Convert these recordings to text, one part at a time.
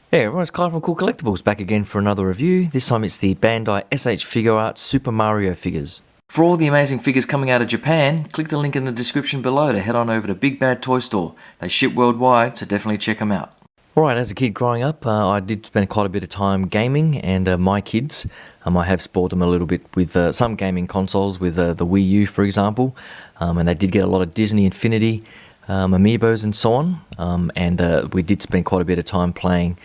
Hey everyone, it's Kyle from Cool Collectibles back again for another review. This time it's the Bandai S.H.Figuarts Super Mario figures. For all the amazing figures coming out of Japan, click the link in the description below to head on over to Big Bad Toy Store. They ship worldwide, so definitely check them out. Alright, as a kid growing up, I did spend quite a bit of time gaming, and my kids, I have spoiled them a little bit with some gaming consoles, with the Wii U for example, and they did get a lot of Disney Infinity amiibos and so on, and we did spend quite a bit of time playing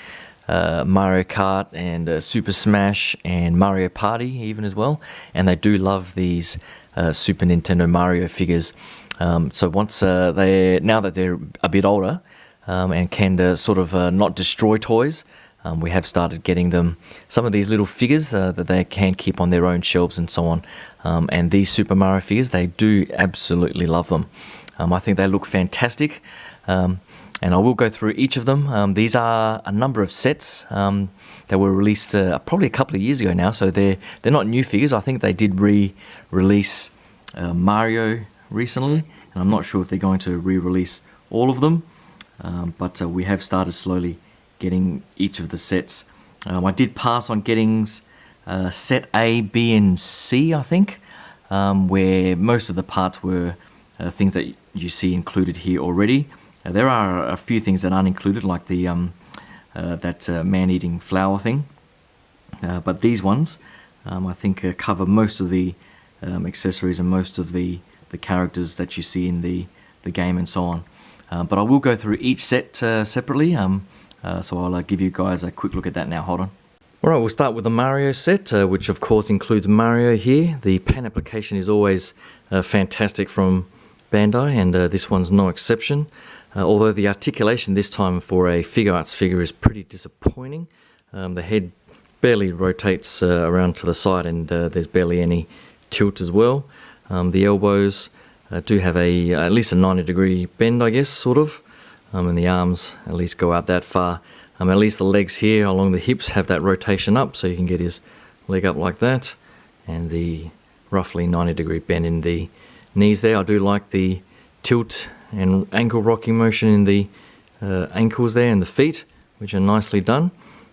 Mario Kart and Super Smash and Mario Party even as well, and they do love these Super Nintendo Mario figures. So once now that they're a bit older and can sort of not destroy toys, we have started getting them some of these little figures that they can keep on their own shelves and so on. And these Super Mario figures, they do absolutely love them. I think they look fantastic, and I will go through each of them. These are a number of sets that were released probably a couple of years ago now, so they're not new figures. I think they did re-release Mario recently, and I'm not sure if they're going to re-release all of them, but we have started slowly getting each of the sets. I did pass on getting set A, B, and C, I think, where most of the parts were things that you see included here already. There are a few things that aren't included, like the that man-eating flower thing, but these ones I think cover most of the accessories and most of the characters that you see in the game and so on. But I will go through each set separately, so I'll give you guys a quick look at that now. Hold on. Alright, we'll start with the Mario set, which of course includes Mario here. The pen application is always fantastic from Bandai, and this one's no exception. Although the articulation this time for a Figuarts figure is pretty disappointing. The head barely rotates around to the side, and there's barely any tilt as well. The elbows do have at least a 90-degree bend, I guess, sort of, and the arms at least go out that far. At least the legs here along the hips have that rotation up, so you can get his leg up like that, and the roughly 90-degree bend in the knees there. I do like the tilt and ankle rocking motion in the ankles there and the feet, which are nicely done,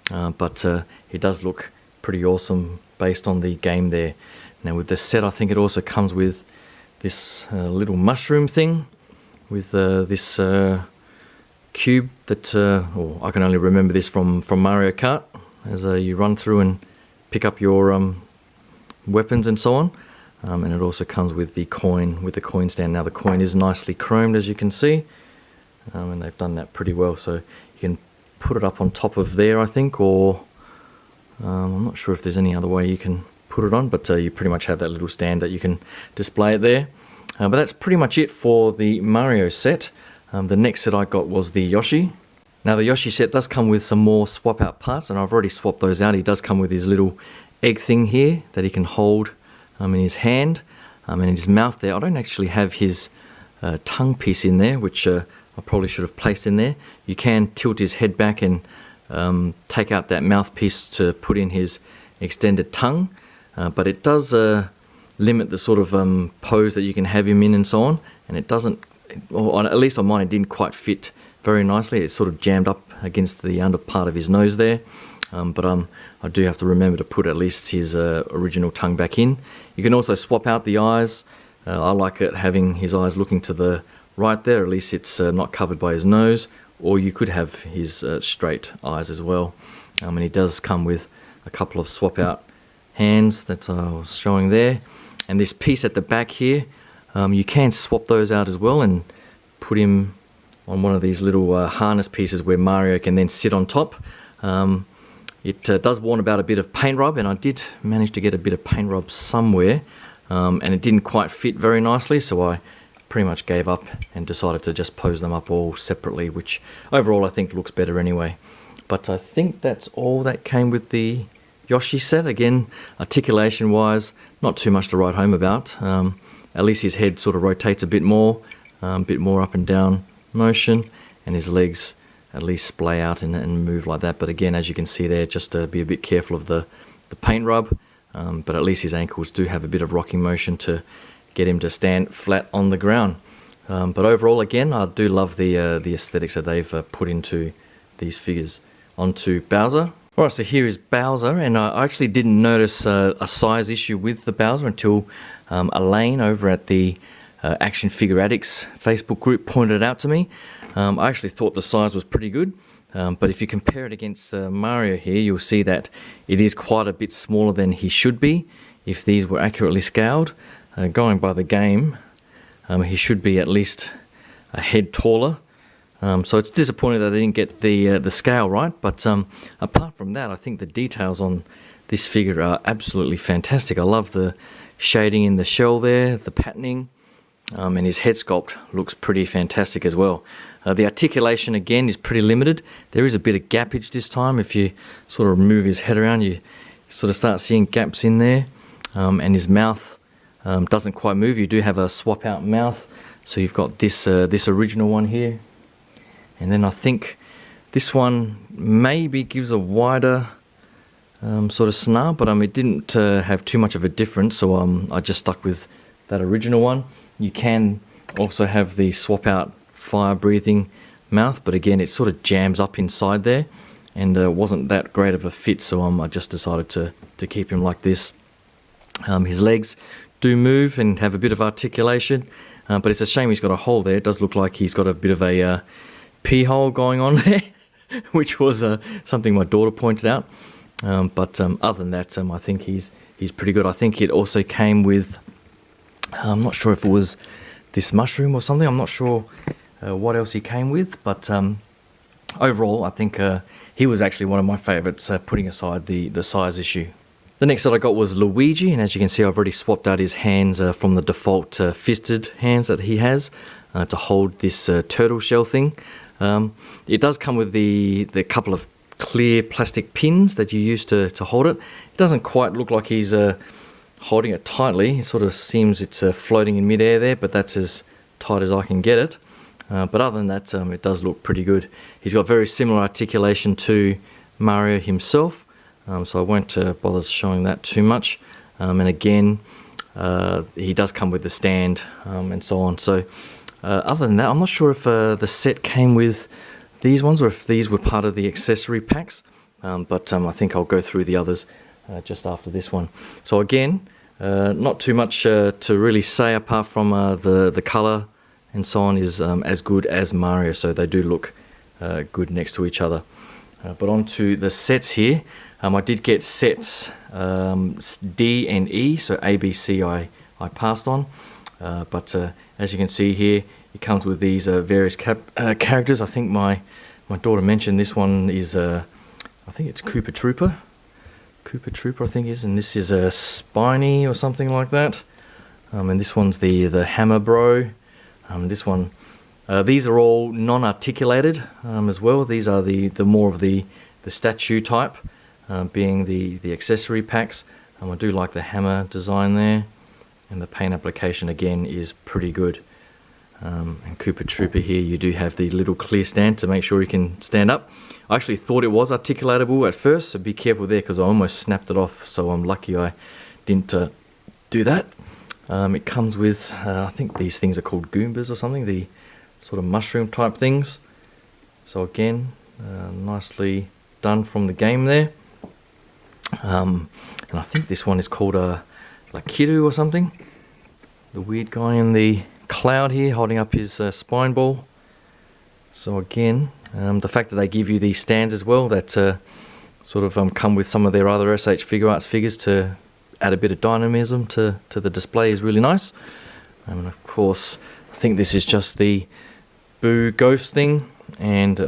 but it does look pretty awesome based on the game there. Now with this set, I think it also comes with this little mushroom thing with this cube that I can only remember this from Mario Kart, as you run through and pick up your weapons and so on. And it also comes with the coin stand. Now the coin is nicely chromed, as you can see, and they've done that pretty well, so you can put it up on top of there, I think, or I'm not sure if there's any other way you can put it on, but you pretty much have that little stand that you can display it there. But that's pretty much it for the Mario set. The next set I got was the Yoshi. Now the Yoshi set does come with some more swap out parts, and I've already swapped those out. He does come with his little egg thing here that he can hold in his hand, and in his mouth there. I don't actually have his tongue piece in there, which I probably should have placed in there. You can tilt his head back and take out that mouthpiece to put in his extended tongue, but it does limit the sort of pose that you can have him in and so on, and it doesn't, or at least on mine, it didn't quite fit very nicely. It's sort of jammed up against the under part of his nose there. But I do have to remember to put at least his original tongue back in. You can also swap out the eyes. I like it having his eyes looking to the right there, at least it's not covered by his nose, or you could have his straight eyes as well. And he does come with a couple of swap out hands that I was showing there. And this piece at the back here, you can swap those out as well and put him on one of these little harness pieces where Mario can then sit on top. It does warn about a bit of paint rub, and I did manage to get a bit of paint rub somewhere, and it didn't quite fit very nicely, so I pretty much gave up and decided to just pose them up all separately, which overall I think looks better anyway. But I think that's all that came with the Yoshi set. Again, articulation wise, not too much to write home about. At least his head sort of rotates a bit more up and down motion, and his legs at least splay out and move like that. But again, as you can see there, just be a bit careful of the paint rub, but at least his ankles do have a bit of rocking motion to get him to stand flat on the ground. But overall, again, I do love the aesthetics that they've put into these figures. onto Bowser. Alright, so here is Bowser, and I actually didn't notice a size issue with the Bowser until Elaine over at the Action Figure Addicts Facebook group pointed it out to me. I actually thought the size was pretty good, but if you compare it against Mario here, you'll see that it is quite a bit smaller than he should be if these were accurately scaled. Going by the game, he should be at least a head taller. So it's disappointing that I didn't get the scale right, but apart from that, I think the details on this figure are absolutely fantastic. I love the shading in the shell there, the patterning, and his head sculpt looks pretty fantastic as well. The articulation again is pretty limited. There is a bit of gappage this time. If you sort of move his head around, you sort of start seeing gaps in there, and his mouth doesn't quite move. You do have a swap out mouth, so you've got this original one here. And then I think this one maybe gives a wider sort of snarl, but it didn't have too much of a difference, so I just stuck with that original one. You can also have the swap out fire breathing mouth, but again it sort of jams up inside there, and wasn't that great of a fit, so I just decided to keep him like this. His legs do move and have a bit of articulation, but it's a shame he's got a hole there. It does look like he's got a bit of a pee hole going on there, which was something my daughter pointed out. But other than that, I think he's pretty good. I think it also came with, I'm not sure if it was this mushroom or something. I'm not sure what else he came with, but overall, I think he was actually one of my favourites, putting aside the size issue. The next that I got was Luigi, and as you can see, I've already swapped out his hands from the default fisted hands that he has to hold this turtle shell thing. It does come with the couple of clear plastic pins that you use to hold it. It doesn't quite look like he's holding it tightly. It sort of seems it's floating in midair there, but that's as tight as I can get it. But other than that, it does look pretty good. He's got very similar articulation to Mario himself, so I won't bother showing that too much. And again, he does come with the stand and so on. So other than that, I'm not sure if the set came with these ones or if these were part of the accessory packs, but I think I'll go through the others just after this one. So again, not too much to really say apart from the color and so on is as good as Mario, so they do look good next to each other. But on to the sets here. I did get sets D and E, so A, B, C I passed on. But as you can see here, it comes with these various characters. I think my daughter mentioned this one is, I think it's Koopa Trooper. Koopa Trooper, I think is, and this is a Spiny or something like that. And this one's the Hammer Bro. This one, these are all non-articulated as well. These are the more of the statue type, being the accessory packs. I do like the hammer design there. And the paint application again is pretty good. And Koopa Trooper here, you do have the little clear stand to make sure you can stand up. I actually thought it was articulatable at first, so be careful there because I almost snapped it off, so I'm lucky I didn't do that. It comes with, I think these things are called Goombas or something, the sort of mushroom type things. So again, nicely done from the game there. And I think this one is called like Kiru or something. The weird guy in the cloud here holding up his spine ball. So again, the fact that they give you these stands as well that sort of come with some of their other S.H.Figuarts figures to add a bit of dynamism to the display is really nice. And of course, I think this is just the Boo Ghost thing and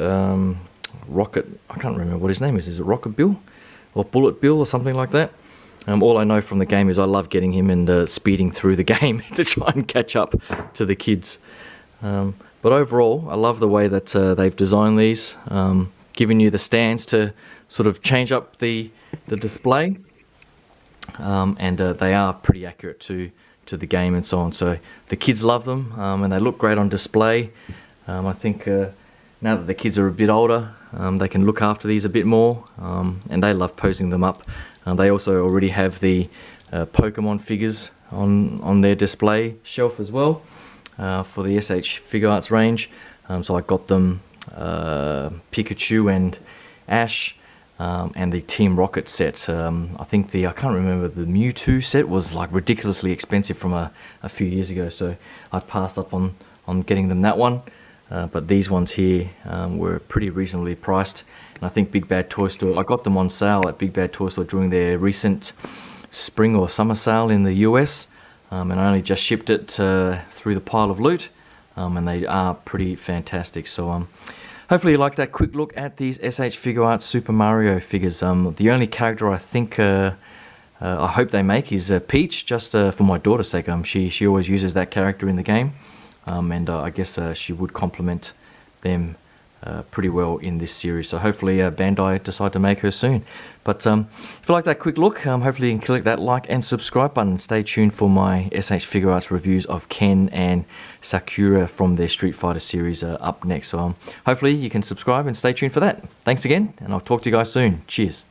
Rocket, I can't remember what his name is it Rocket Bill or Bullet Bill or something like that? All I know from the game is I love getting him and speeding through the game to try and catch up to the kids. But overall, I love the way that they've designed these, giving you the stands to sort of change up the display. And they are pretty accurate to the game and so on. So the kids love them, and they look great on display. I think now that the kids are a bit older, they can look after these a bit more, and they love posing them up. They also already have the Pokemon figures on their display shelf as well for the S.H.Figuarts range. So I got them Pikachu and Ash, and the Team Rocket set. I think I can't remember, the Mewtwo set was like ridiculously expensive from a few years ago, so I passed up on getting them that one. But these ones here were pretty reasonably priced, and I think Big Bad Toy Store, I got them on sale at Big Bad Toy Store during their recent spring or summer sale in the US, and I only just shipped it through the pile of loot, and they are pretty fantastic. So hopefully you like that quick look at these S.H.Figuarts Super Mario figures. The only character I think I hope they make is Peach, just for my daughter's sake. She always uses that character in the game, and I guess she would complement them pretty well in this series. So hopefully Bandai decide to make her soon. But if you like that quick look, hopefully you can click that like and subscribe button. Stay tuned for my S.H.Figuarts reviews of Ken and Sakura from their Street Fighter series up next. So hopefully you can subscribe and stay tuned for that. Thanks again, and I'll talk to you guys soon. Cheers.